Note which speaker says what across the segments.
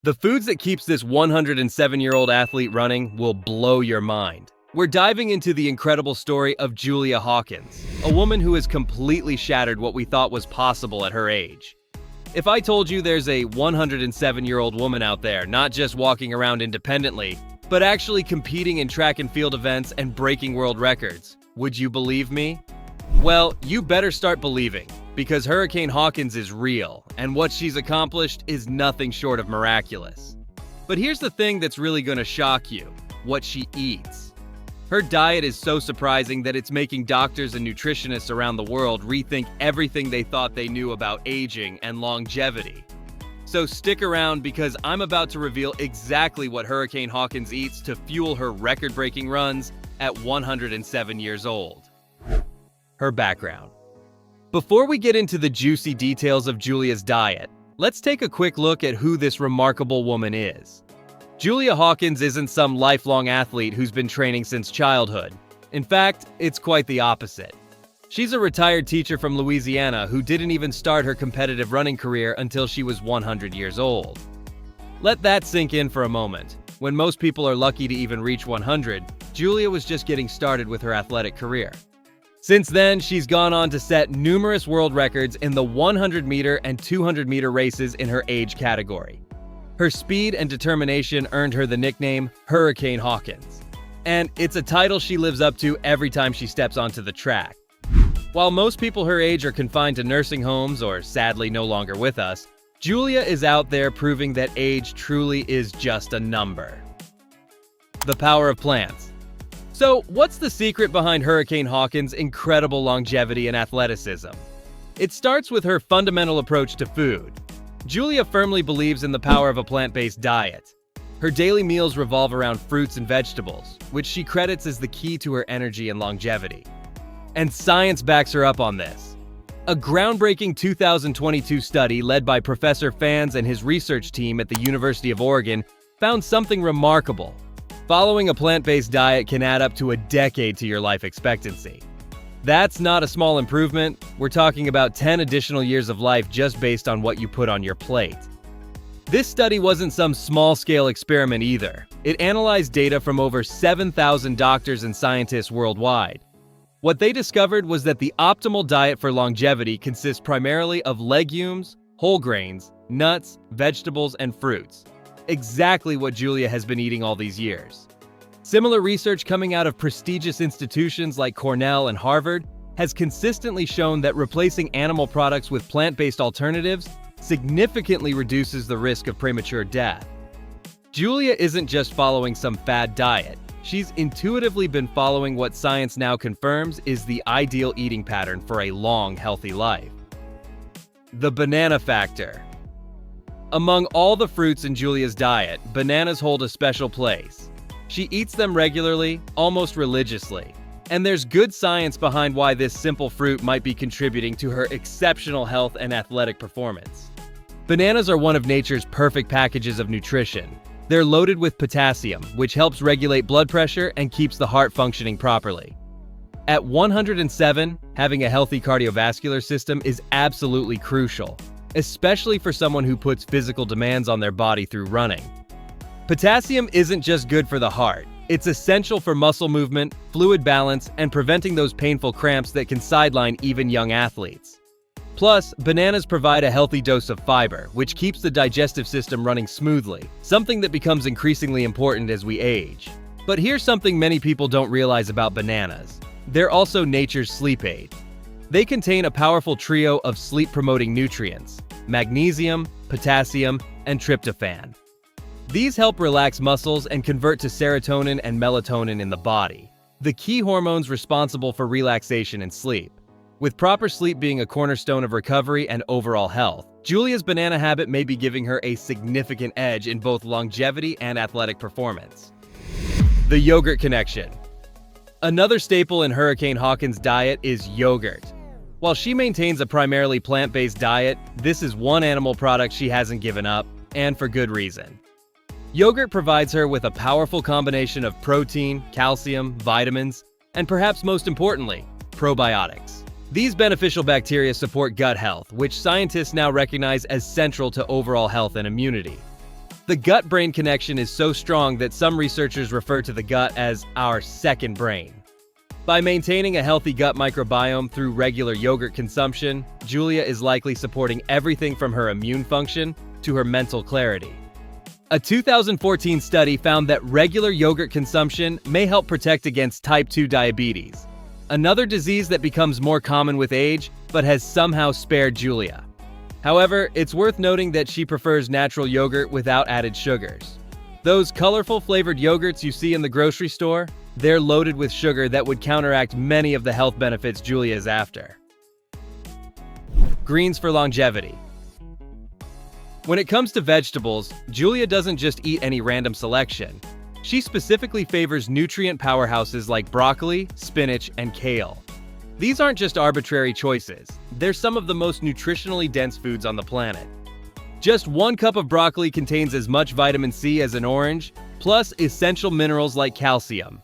Speaker 1: The foods that keeps this 107-year-old athlete running will blow your mind. We're diving into the incredible story of Julia Hawkins, a woman who has completely shattered what we thought was possible at her age. If I told you there's a 107-year-old woman out there not just walking around independently, but actually competing in track and field events and breaking world records, would you believe me? Well, you better start believing, because Hurricane Hawkins is real, and what she's accomplished is nothing short of miraculous. But here's the thing that's really gonna shock you: what she eats. Her diet is so surprising that it's making doctors and nutritionists around the world rethink everything they thought they knew about aging and longevity. So stick around, because I'm about to reveal exactly what Hurricane Hawkins eats to fuel her record-breaking runs at 107 years old. Her background. Before we get into the juicy details of Julia's diet, let's take a quick look at who this remarkable woman is. Julia Hawkins isn't some lifelong athlete who's been training since childhood. In fact, it's quite the opposite. She's a retired teacher from Louisiana who didn't even start her competitive running career until she was 100 years old. Let that sink in for a moment. When most people are lucky to even reach 100, Julia was just getting started with her athletic career. Since then, she's gone on to set numerous world records in the 100-meter and 200-meter races in her age category. Her speed and determination earned her the nickname Hurricane Hawkins, and it's a title she lives up to every time she steps onto the track. While most people her age are confined to nursing homes or sadly no longer with us, Julia is out there proving that age truly is just a number. The power of plants. So, what's the secret behind Hurricane Hawkins' incredible longevity and athleticism? It starts with her fundamental approach to food. Julia firmly believes in the power of a plant-based diet. Her daily meals revolve around fruits and vegetables, which she credits as the key to her energy and longevity. And science backs her up on this. A groundbreaking 2022 study led by Professor Fans and his research team at the University of Oregon found something remarkable. Following a plant-based diet can add up to a decade to your life expectancy. That's not a small improvement. We're talking about 10 additional years of life just based on what you put on your plate. This study wasn't some small-scale experiment either. It analyzed data from over 7,000 doctors and scientists worldwide. What they discovered was that the optimal diet for longevity consists primarily of legumes, whole grains, nuts, vegetables, and fruits. Exactly what Julia has been eating all these years. Similar research coming out of prestigious institutions like Cornell and Harvard has consistently shown that replacing animal products with plant-based alternatives significantly reduces the risk of premature death. Julia isn't just following some fad diet. She's intuitively been following what science now confirms is the ideal eating pattern for a long, healthy life. The banana factor. Among all the fruits in Julia's diet, bananas hold a special place. She eats them regularly, almost religiously. And there's good science behind why this simple fruit might be contributing to her exceptional health and athletic performance. Bananas are one of nature's perfect packages of nutrition. They're loaded with potassium, which helps regulate blood pressure and keeps the heart functioning properly. At 107, having a healthy cardiovascular system is absolutely crucial, especially for someone who puts physical demands on their body through running. Potassium isn't just good for the heart. It's essential for muscle movement, fluid balance, and preventing those painful cramps that can sideline even young athletes. Plus, bananas provide a healthy dose of fiber, which keeps the digestive system running smoothly, something that becomes increasingly important as we age. But here's something many people don't realize about bananas. They're also nature's sleep aid. They contain a powerful trio of sleep-promoting nutrients: magnesium, potassium, and tryptophan. These help relax muscles and convert to serotonin and melatonin in the body, the key hormones responsible for relaxation and sleep. With proper sleep being a cornerstone of recovery and overall health, Julia's banana habit may be giving her a significant edge in both longevity and athletic performance. The yogurt connection. Another staple in Hurricane Hawkins' diet is yogurt. While she maintains a primarily plant-based diet, this is one animal product she hasn't given up, and for good reason. Yogurt provides her with a powerful combination of protein, calcium, vitamins, and perhaps most importantly, probiotics. These beneficial bacteria support gut health, which scientists now recognize as central to overall health and immunity. The gut-brain connection is so strong that some researchers refer to the gut as our second brain. By maintaining a healthy gut microbiome through regular yogurt consumption, Julia is likely supporting everything from her immune function to her mental clarity. A 2014 study found that regular yogurt consumption may help protect against type 2 diabetes, another disease that becomes more common with age but has somehow spared Julia. However, it's worth noting that she prefers natural yogurt without added sugars. Those colorful flavored yogurts you see in the grocery store, they're loaded with sugar that would counteract many of the health benefits Julia is after. Greens for longevity. When it comes to vegetables, Julia doesn't just eat any random selection. She specifically favors nutrient powerhouses like broccoli, spinach, and kale. These aren't just arbitrary choices. They're some of the most nutritionally dense foods on the planet. Just 1 cup of broccoli contains as much vitamin C as an orange, plus essential minerals like calcium.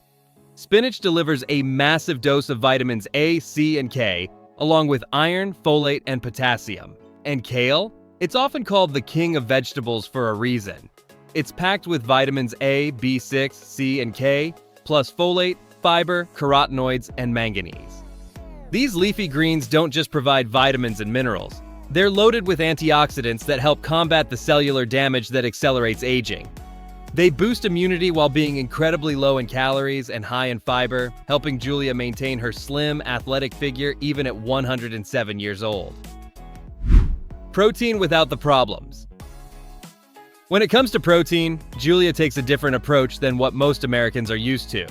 Speaker 1: Spinach delivers a massive dose of vitamins A, C, and K, along with iron, folate, and potassium. And kale? It's often called the king of vegetables for a reason. It's packed with vitamins A, B6, C, and K, plus folate, fiber, carotenoids, and manganese. These leafy greens don't just provide vitamins and minerals. They're loaded with antioxidants that help combat the cellular damage that accelerates aging. They boost immunity while being incredibly low in calories and high in fiber, helping Julia maintain her slim, athletic figure even at 107 years old. Protein without the problems. When it comes to protein, Julia takes a different approach than what most Americans are used to.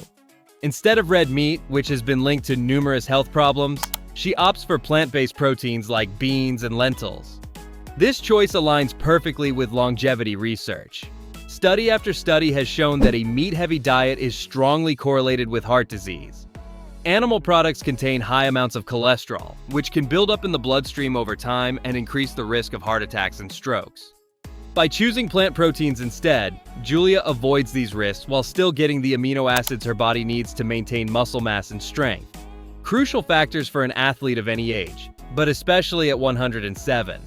Speaker 1: Instead of red meat, which has been linked to numerous health problems, she opts for plant-based proteins like beans and lentils. This choice aligns perfectly with longevity research. Study after study has shown that a meat-heavy diet is strongly correlated with heart disease. Animal products contain high amounts of cholesterol, which can build up in the bloodstream over time and increase the risk of heart attacks and strokes. By choosing plant proteins instead, Julia avoids these risks while still getting the amino acids her body needs to maintain muscle mass and strength. Crucial factors for an athlete of any age, but especially at 107.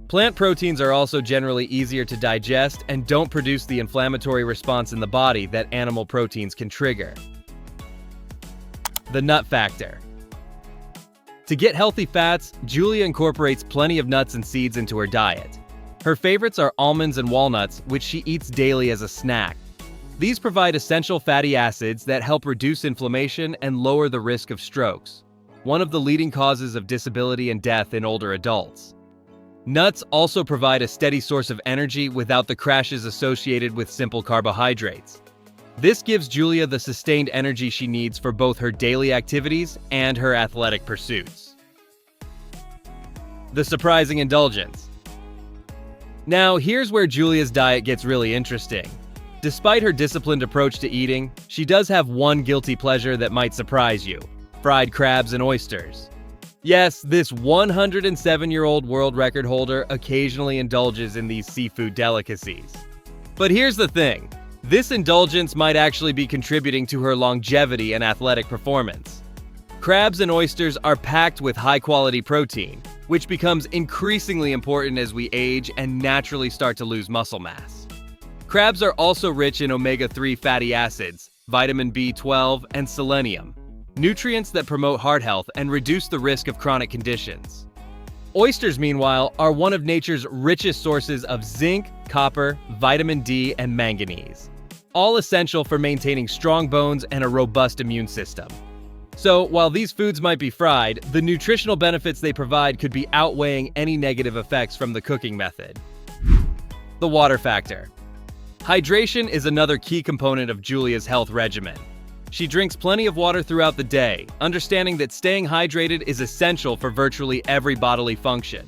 Speaker 1: Plant proteins are also generally easier to digest and don't produce the inflammatory response in the body that animal proteins can trigger. The nut factor. To get healthy fats, Julia incorporates plenty of nuts and seeds into her diet. Her favorites are almonds and walnuts, which she eats daily as a snack. These provide essential fatty acids that help reduce inflammation and lower the risk of strokes, one of the leading causes of disability and death in older adults. Nuts also provide a steady source of energy without the crashes associated with simple carbohydrates. This gives Julia the sustained energy she needs for both her daily activities and her athletic pursuits. The surprising indulgence. Now, here's where Julia's diet gets really interesting. Despite her disciplined approach to eating, she does have one guilty pleasure that might surprise you: fried crabs and oysters. Yes, this 107-year-old world record holder occasionally indulges in these seafood delicacies. But here's the thing. This indulgence might actually be contributing to her longevity and athletic performance. Crabs and oysters are packed with high-quality protein, which becomes increasingly important as we age and naturally start to lose muscle mass. Crabs are also rich in omega-3 fatty acids, vitamin B12, and selenium, nutrients that promote heart health and reduce the risk of chronic conditions. Oysters, meanwhile, are one of nature's richest sources of zinc, copper, vitamin D, and manganese, all essential for maintaining strong bones and a robust immune system. So, while these foods might be fried, the nutritional benefits they provide could be outweighing any negative effects from the cooking method. The water factor. Hydration is another key component of Julia's health regimen. She drinks plenty of water throughout the day, understanding that staying hydrated is essential for virtually every bodily function.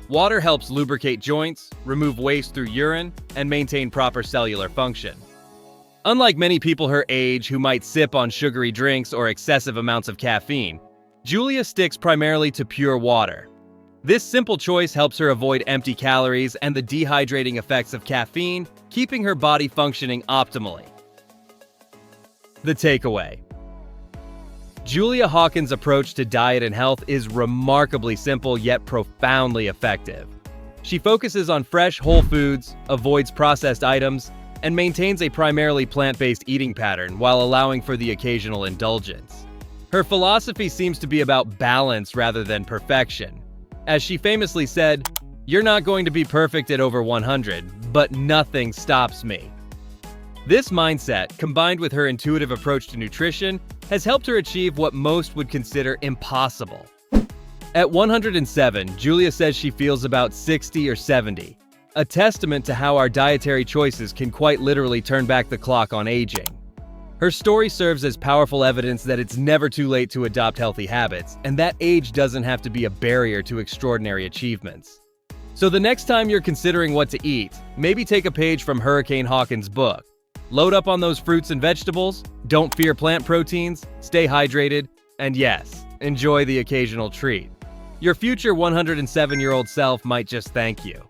Speaker 1: Water helps lubricate joints, remove waste through urine, and maintain proper cellular function. Unlike many people her age who might sip on sugary drinks or excessive amounts of caffeine, Julia sticks primarily to pure water. This simple choice helps her avoid empty calories and the dehydrating effects of caffeine, keeping her body functioning optimally. The takeaway. Julia Hawkins' approach to diet and health is remarkably simple yet profoundly effective. She focuses on fresh, whole foods, avoids processed items, and maintains a primarily plant-based eating pattern while allowing for the occasional indulgence. Her philosophy seems to be about balance rather than perfection. As she famously said, "You're not going to be perfect at over 100, but nothing stops me." This mindset, combined with her intuitive approach to nutrition, has helped her achieve what most would consider impossible. At 107, Julia says she feels about 60 or 70, a testament to how our dietary choices can quite literally turn back the clock on aging. Her story serves as powerful evidence that it's never too late to adopt healthy habits, and that age doesn't have to be a barrier to extraordinary achievements. So the next time you're considering what to eat, maybe take a page from Hurricane Hawkins' book. Load up on those fruits and vegetables, don't fear plant proteins, stay hydrated, and yes, enjoy the occasional treat. Your future 107-year-old self might just thank you.